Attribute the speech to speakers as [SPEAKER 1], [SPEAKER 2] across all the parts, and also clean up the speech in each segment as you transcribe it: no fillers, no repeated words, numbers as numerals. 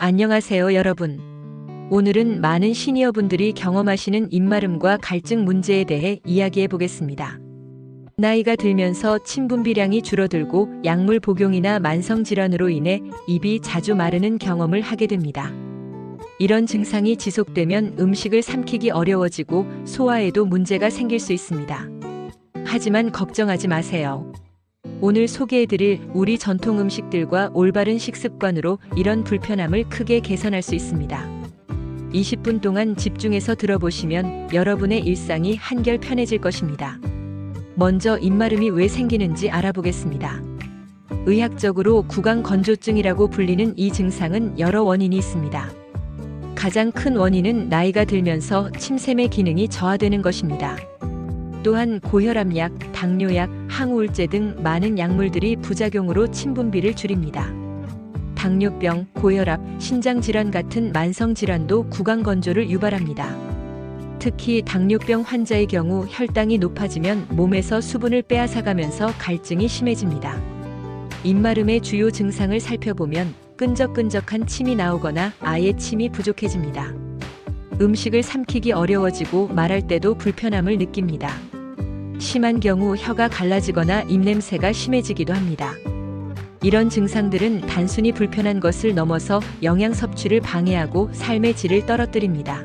[SPEAKER 1] 안녕하세요, 여러분. 오늘은 많은 시니어분들이 경험하시는 입마름과 갈증 문제에 대해 이야기해 보겠습니다. 나이가 들면서 침 분비량이 줄어들고 약물 복용이나 만성 질환으로 인해 입이 자주 마르는 경험을 하게 됩니다. 이런 증상이 지속되면 음식을 삼키기 어려워지고 소화에도 문제가 생길 수 있습니다. 하지만 걱정하지 마세요. 오늘 소개해드릴 우리 전통 음식들과 올바른 식습관으로 이런 불편함을 크게 개선할 수 있습니다. 20분 동안 집중해서 들어보시면 여러분의 일상이 한결 편해질 것입니다. 먼저 입마름이 왜 생기는지 알아보겠습니다. 의학적으로 구강건조증이라고 불리는 이 증상은 여러 원인이 있습니다. 가장 큰 원인은 나이가 들면서 침샘의 기능이 저하되는 것입니다. 또한 고혈압약, 당뇨약, 항우울제 등 많은 약물들이 부작용으로 침 분비를 줄입니다. 당뇨병, 고혈압, 신장질환 같은 만성질환도 구강건조를 유발합니다. 특히 당뇨병 환자의 경우 혈당이 높아지면 몸에서 수분을 빼앗아가면서 갈증이 심해집니다. 입마름의 주요 증상을 살펴보면 끈적끈적한 침이 나오거나 아예 침이 부족해집니다. 음식을 삼키기 어려워지고 말할 때도 불편함을 느낍니다. 심한 경우 혀가 갈라지거나 입냄새가 심해지기도 합니다. 이런 증상들은 단순히 불편한 것을 넘어서 영양 섭취를 방해하고 삶의 질을 떨어뜨립니다.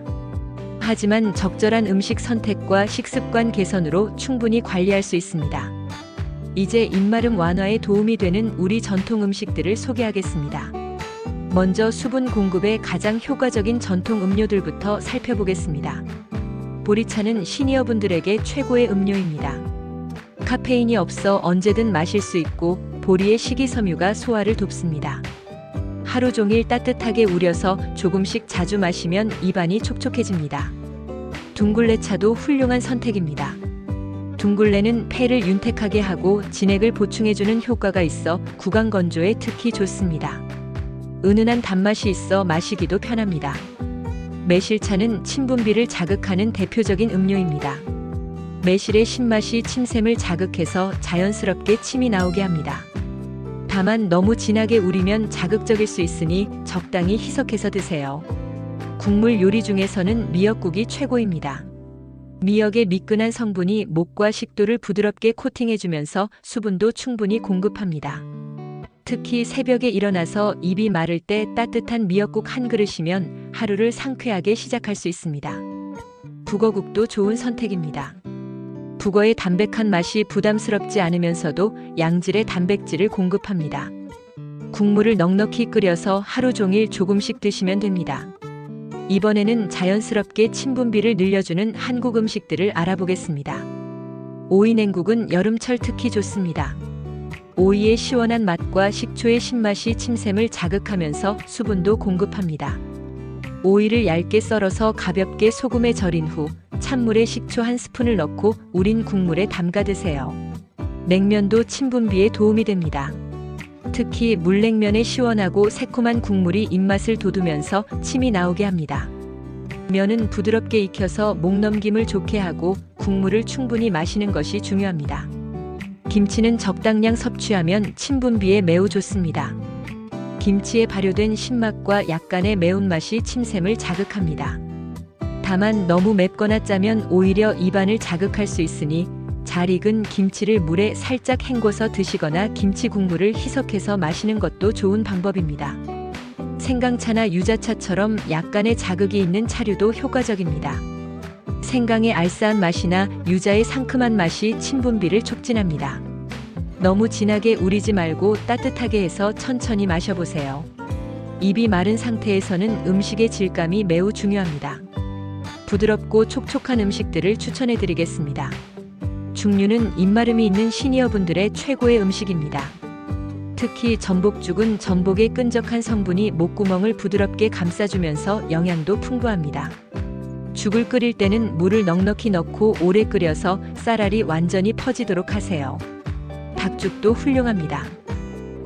[SPEAKER 1] 하지만 적절한 음식 선택과 식습관 개선으로 충분히 관리할 수 있습니다. 이제 입마름 완화에 도움이 되는 우리 전통 음식들을 소개하겠습니다. 먼저 수분 공급에 가장 효과적인 전통 음료들부터 살펴보겠습니다. 보리차는 시니어분들에게 최고의 음료입니다. 카페인이 없어 언제든 마실 수 있고 보리의 식이섬유가 소화를 돕습니다. 하루 종일 따뜻하게 우려서 조금씩 자주 마시면 입안이 촉촉해집니다. 둥글레차도 훌륭한 선택입니다. 둥글레는 폐를 윤택하게 하고 진액을 보충해주는 효과가 있어 구강건조에 특히 좋습니다. 은은한 단맛이 있어 마시기도 편합니다. 매실차는 침 분비를 자극하는 대표적인 음료입니다. 매실의 신맛이 침샘을 자극해서 자연스럽게 침이 나오게 합니다. 다만 너무 진하게 우리면 자극적일 수 있으니 적당히 희석해서 드세요. 국물 요리 중에서는 미역국이 최고입니다. 미역의 미끈한 성분이 목과 식도를 부드럽게 코팅해주면서 수분도 충분히 공급합니다. 특히 새벽에 일어나서 입이 마를 때 따뜻한 미역국 한 그릇이면 하루를 상쾌하게 시작할 수 있습니다. 북어국도 좋은 선택입니다. 북어의 담백한 맛이 부담스럽지 않으면서도 양질의 단백질을 공급합니다. 국물을 넉넉히 끓여서 하루 종일 조금씩 드시면 됩니다. 이번에는 자연스럽게 침 분비를 늘려주는 한국 음식들을 알아보겠습니다. 오이 냉국은 여름철 특히 좋습니다. 오이의 시원한 맛과 식초의 신맛이 침샘을 자극하면서 수분도 공급합니다. 오이를 얇게 썰어서 가볍게 소금에 절인 후 찬물에 식초 한 스푼을 넣고 우린 국물에 담가 드세요. 냉면도 침 분비에 도움이 됩니다. 특히 물냉면의 시원하고 새콤한 국물이 입맛을 돋우면서 침이 나오게 합니다. 면은 부드럽게 익혀서 목 넘김을 좋게 하고 국물을 충분히 마시는 것이 중요합니다. 김치는 적당량 섭취하면 침 분비에 매우 좋습니다. 김치에 발효된 신맛과 약간의 매운맛이 침샘을 자극합니다. 다만 너무 맵거나 짜면 오히려 입안을 자극할 수 있으니 잘 익은 김치를 물에 살짝 헹궈서 드시거나 김치 국물을 희석해서 마시는 것도 좋은 방법입니다. 생강차나 유자차처럼 약간의 자극이 있는 차류도 효과적입니다. 생강의 알싸한 맛이나 유자의 상큼한 맛이 침 분비를 촉진합니다. 너무 진하게 우리지 말고 따뜻하게 해서 천천히 마셔보세요. 입이 마른 상태에서는 음식의 질감이 매우 중요합니다. 부드럽고 촉촉한 음식들을 추천해드리겠습니다. 죽류는 입마름이 있는 시니어분들의 최고의 음식입니다. 특히 전복죽은 전복의 끈적한 성분이 목구멍을 부드럽게 감싸주면서 영양도 풍부합니다. 죽을 끓일 때는 물을 넉넉히 넣고 오래 끓여서 쌀알이 완전히 퍼지도록 하세요. 닭죽도 훌륭합니다.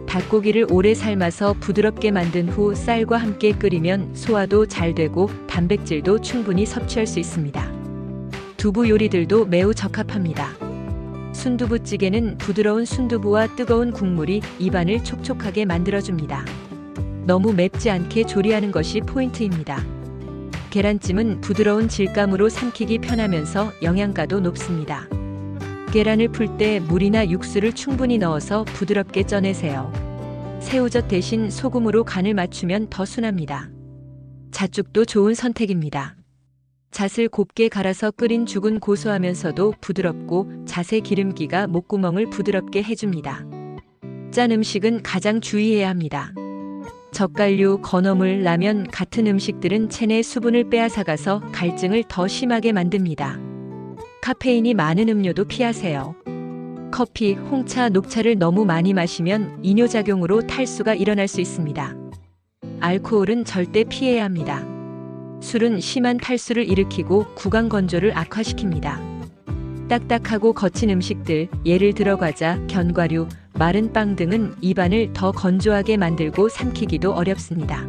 [SPEAKER 1] 닭고기를 오래 삶아서 부드럽게 만든 후 쌀과 함께 끓이면 소화도 잘 되고 단백질도 충분히 섭취할 수 있습니다. 두부 요리들도 매우 적합합니다. 순두부찌개는 부드러운 순두부와 뜨거운 국물이 입안을 촉촉하게 만들어줍니다. 너무 맵지 않게 조리하는 것이 포인트입니다. 계란찜은 부드러운 질감으로 삼키기 편하면서 영양가도 높습니다. 계란을 풀 때 물이나 육수를 충분히 넣어서 부드럽게 쪄내세요. 새우젓 대신 소금으로 간을 맞추면 더 순합니다. 잣죽도 좋은 선택입니다. 잣을 곱게 갈아서 끓인 죽은 고소하면서도 부드럽고 잣의 기름기가 목구멍을 부드럽게 해줍니다. 짠 음식은 가장 주의해야 합니다. 젓갈류, 건어물, 라면 같은 음식들은 체내 수분을 빼앗아가서 갈증을 더 심하게 만듭니다. 카페인이 많은 음료도 피하세요. 커피, 홍차, 녹차를 너무 많이 마시면 이뇨작용으로 탈수가 일어날 수 있습니다. 알코올은 절대 피해야 합니다. 술은 심한 탈수를 일으키고 구강 건조를 악화시킵니다. 딱딱하고 거친 음식들, 예를 들어 과자, 견과류, 마른 빵 등은 입안을 더 건조하게 만들고 삼키기도 어렵습니다.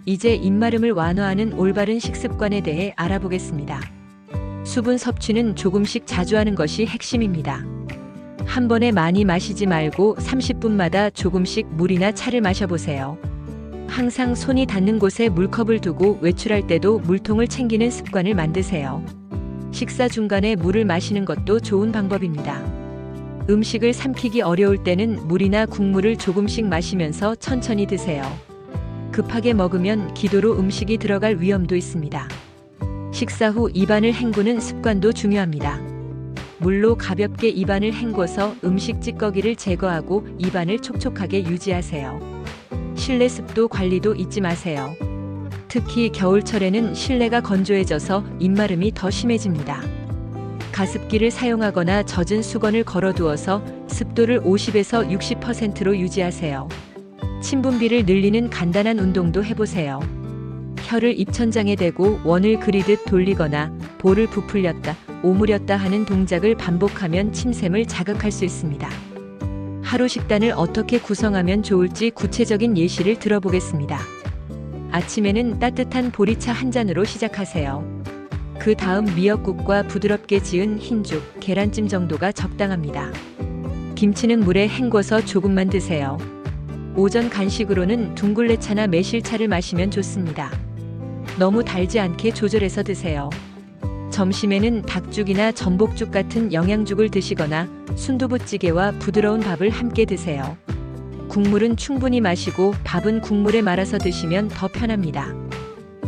[SPEAKER 1] 이제 입마름을 완화하는 올바른 식습관에 대해 알아보겠습니다. 수분 섭취는 조금씩 자주 하는 것이 핵심입니다. 한 번에 많이 마시지 말고 30분마다 조금씩 물이나 차를 마셔보세요. 항상 손이 닿는 곳에 물컵을 두고 외출할 때도 물통을 챙기는 습관을 만드세요. 식사 중간에 물을 마시는 것도 좋은 방법입니다. 음식을 삼키기 어려울 때는 물이나 국물을 조금씩 마시면서 천천히 드세요. 급하게 먹으면 기도로 음식이 들어갈 위험도 있습니다. 식사 후 입안을 헹구는 습관도 중요합니다. 물로 가볍게 입안을 헹궈서 음식 찌꺼기를 제거하고 입안을 촉촉하게 유지하세요. 실내 습도 관리도 잊지 마세요. 특히 겨울철에는 실내가 건조해져서 입마름이 더 심해집니다. 가습기를 사용하거나 젖은 수건을 걸어두어서 습도를 50에서 60%로 유지하세요. 침분비를 늘리는 간단한 운동도 해보세요. 혀를 입천장에 대고 원을 그리듯 돌리거나 볼을 부풀렸다, 오므렸다 하는 동작을 반복하면 침샘을 자극할 수 있습니다. 하루 식단을 어떻게 구성하면 좋을지 구체적인 예시를 들어보겠습니다. 아침에는 따뜻한 보리차 한 잔으로 시작하세요. 그 다음 미역국과 부드럽게 지은 흰죽, 계란찜 정도가 적당합니다. 김치는 물에 헹궈서 조금만 드세요. 오전 간식으로는 둥글레차나 매실차를 마시면 좋습니다. 너무 달지 않게 조절해서 드세요. 점심에는 닭죽이나 전복죽 같은 영양죽을 드시거나 순두부찌개와 부드러운 밥을 함께 드세요. 국물은 충분히 마시고 밥은 국물에 말아서 드시면 더 편합니다.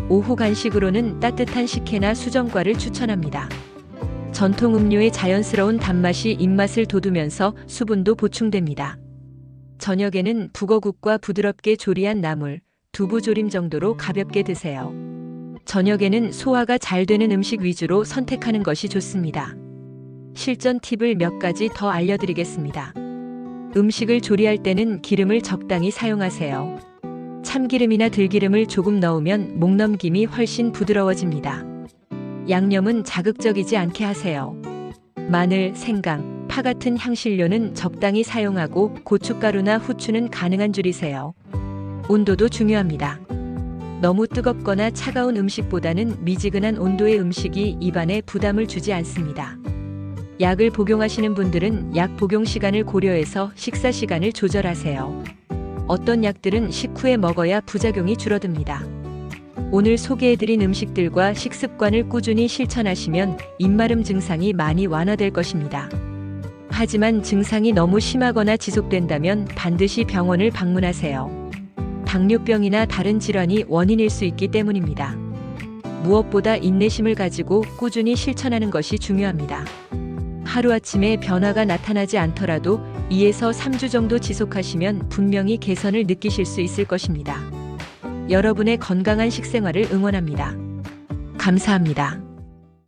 [SPEAKER 1] 오후 간식으로는 따뜻한 식혜나 수정과를 추천합니다. 전통 음료의 자연스러운 단맛이 입맛을 돋우면서 수분도 보충됩니다. 저녁에는 북어국과 부드럽게 조리한 나물, 두부조림 정도로 가볍게 드세요. 저녁에는 소화가 잘 되는 음식 위주로 선택하는 것이 좋습니다. 실전 팁을 몇 가지 더 알려드리겠습니다. 음식을 조리할 때는 기름을 적당히 사용하세요. 참기름이나 들기름을 조금 넣으면 목넘김이 훨씬 부드러워집니다. 양념은 자극적이지 않게 하세요. 마늘, 생강, 파 같은 향신료는 적당히 사용하고 고춧가루나 후추는 가능한 줄이세요. 온도도 중요합니다. 너무 뜨겁거나 차가운 음식보다는 미지근한 온도의 음식이 입안에 부담을 주지 않습니다. 약을 복용하시는 분들은 약 복용 시간을 고려해서 식사 시간을 조절하세요. 어떤 약들은 식후에 먹어야 부작용이 줄어듭니다. 오늘 소개해드린 음식들과 식습관을 꾸준히 실천하시면 입마름 증상이 많이 완화될 것입니다. 하지만 증상이 너무 심하거나 지속된다면 반드시 병원을 방문하세요. 당뇨병이나 다른 질환이 원인일 수 있기 때문입니다. 무엇보다 인내심을 가지고 꾸준히 실천하는 것이 중요합니다. 하루아침에 변화가 나타나지 않더라도 2에서 3주 정도 지속하시면 분명히 개선을 느끼실 수 있을 것입니다. 여러분의 건강한 식생활을 응원합니다. 감사합니다.